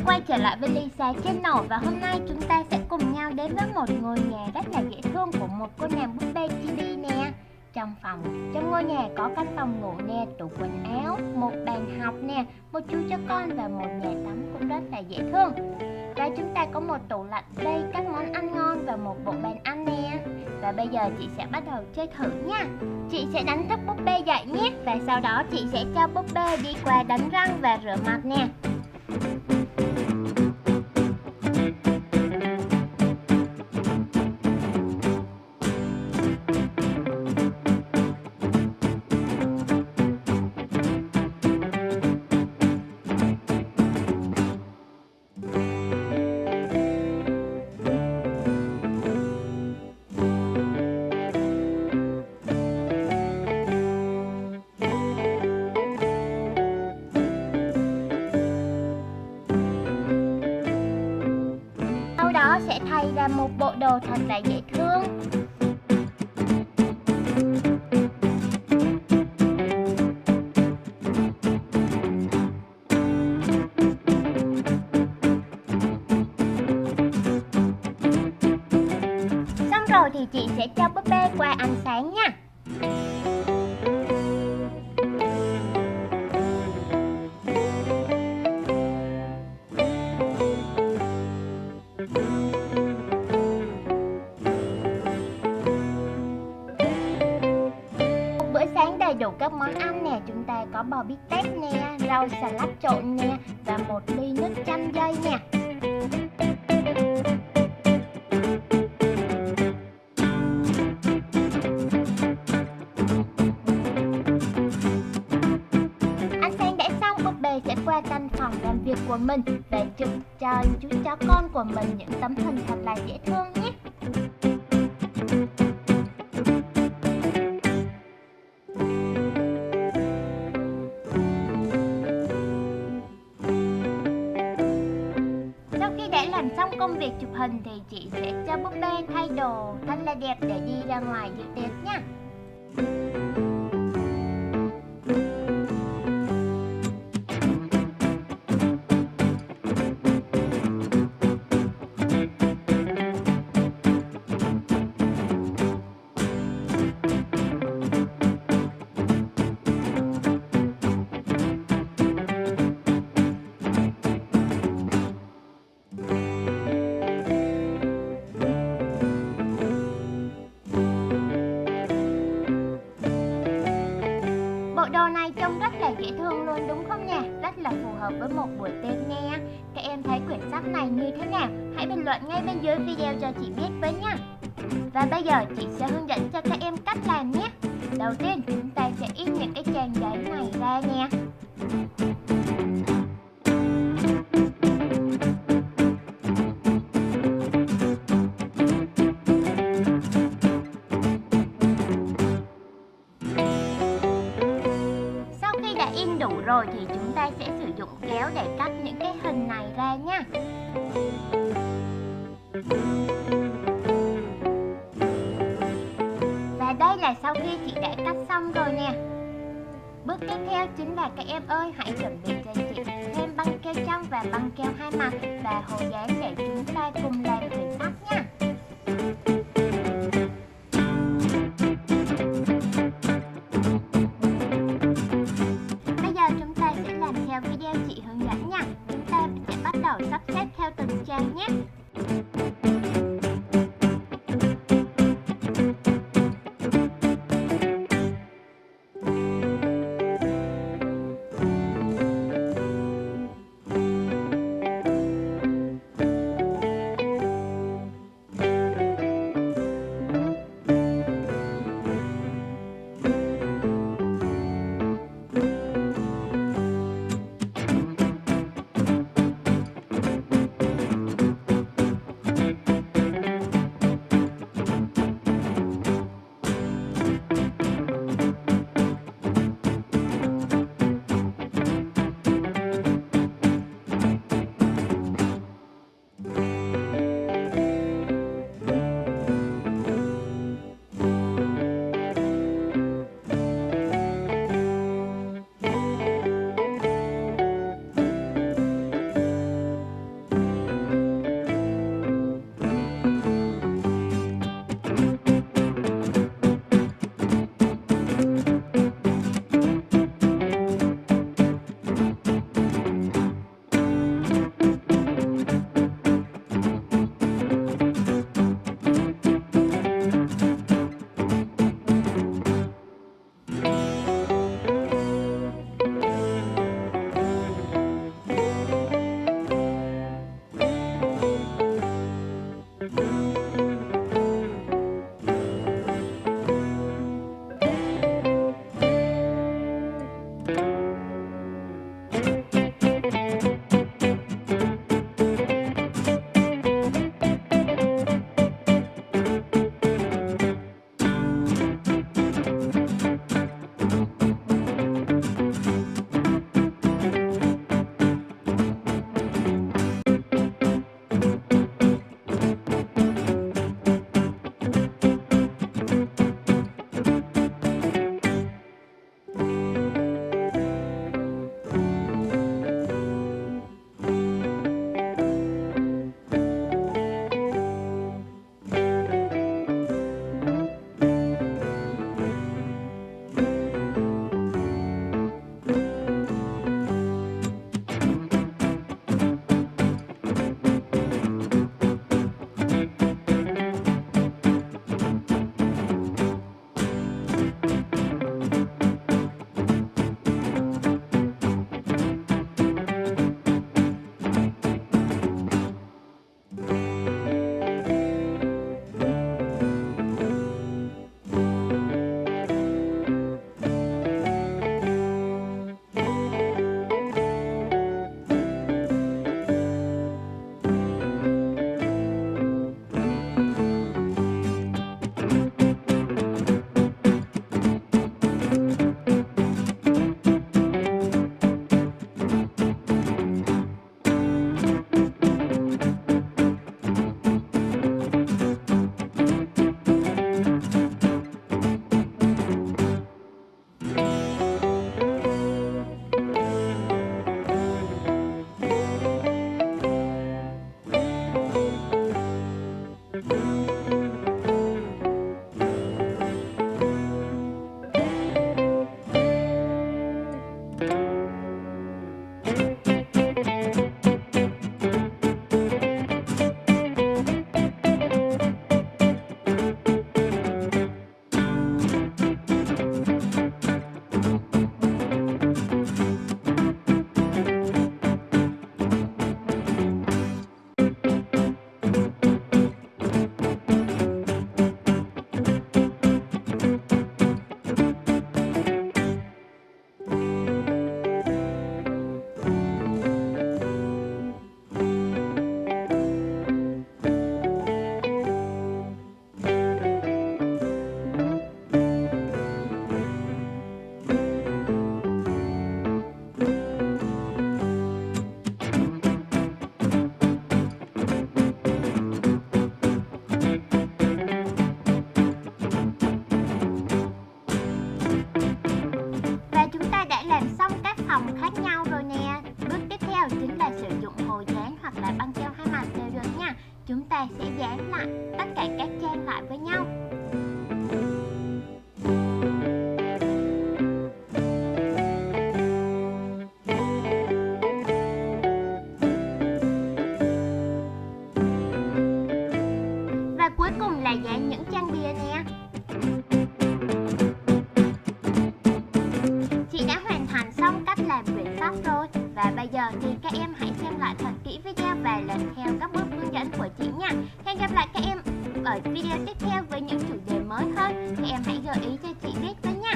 quay trở lại với Lisa Channel và hôm nay chúng ta sẽ cùng nhau đến với một ngôi nhà rất là dễ thương của một cô nàng búp bê chibi nè. Trong ngôi nhà có căn phòng ngủ nè, tủ quần áo, một bàn học nè, một chú chó con và một nhà tắm cũng rất là dễ thương. Và chúng ta có một tủ lạnh đầy các món ăn ngon và một bộ bàn ăn nè. Và bây giờ chị sẽ bắt đầu chơi thử nha. Chị sẽ đánh thức búp bê dậy nhé. Và sau đó chị sẽ cho búp bê đi qua đánh răng và rửa mặt nè. Sau đó sẽ thay ra một bộ đồ thật là dễ thương. Xong rồi thì chị sẽ cho búp bê qua ăn sáng nha. Một bữa sáng đầy đủ các món ăn nè, chúng ta có bò bít tết nè, rau xà lách trộn nè và một ly nước chanh dây nè. Ăn sáng đã xong, búp bê sẽ qua căn phòng làm việc của mình và chụp cho chú chó con của mình những tấm hình thật là dễ thương nhé. Sau khi đã làm xong công việc chụp hình thì chị sẽ cho búp bê thay đồ thật là đẹp để đi ra ngoài dự tiệc nha. Bộ đồ này trông rất là dễ thương luôn đúng không nè? Rất là phù hợp với một buổi tiệc nè. Các em thấy quyển sách này như thế nào? Hãy bình luận ngay bên dưới video cho chị biết với nha. Và bây giờ chị sẽ hướng dẫn cho các em cách làm nhé. Đầu tiên chúng ta sẽ in những cái trang giấy này ra nè. In đủ rồi thì chúng ta sẽ sử dụng kéo để cắt những cái hình này ra nha. Và đây là sau khi chị đã cắt xong rồi nè. Bước tiếp theo chính là các em ơi, hãy chuẩn bị cho chị thêm băng keo trong và băng keo hai mặt và hồ dán để chúng ta cùng làm quyển sách nha. Theo video chị hướng dẫn nha. Chúng ta sẽ bắt đầu sắp xếp theo từng trang nhé. và dán những trang bìa nè. Chị đã hoàn thành xong cách làm quyển sách rồi, và bây giờ thì các em hãy xem lại thật kỹ video và làm theo các bước hướng dẫn của chị nha. Hẹn gặp lại các em ở video tiếp theo với những chủ đề mới hơn. Các em hãy gợi ý cho chị biết với nha.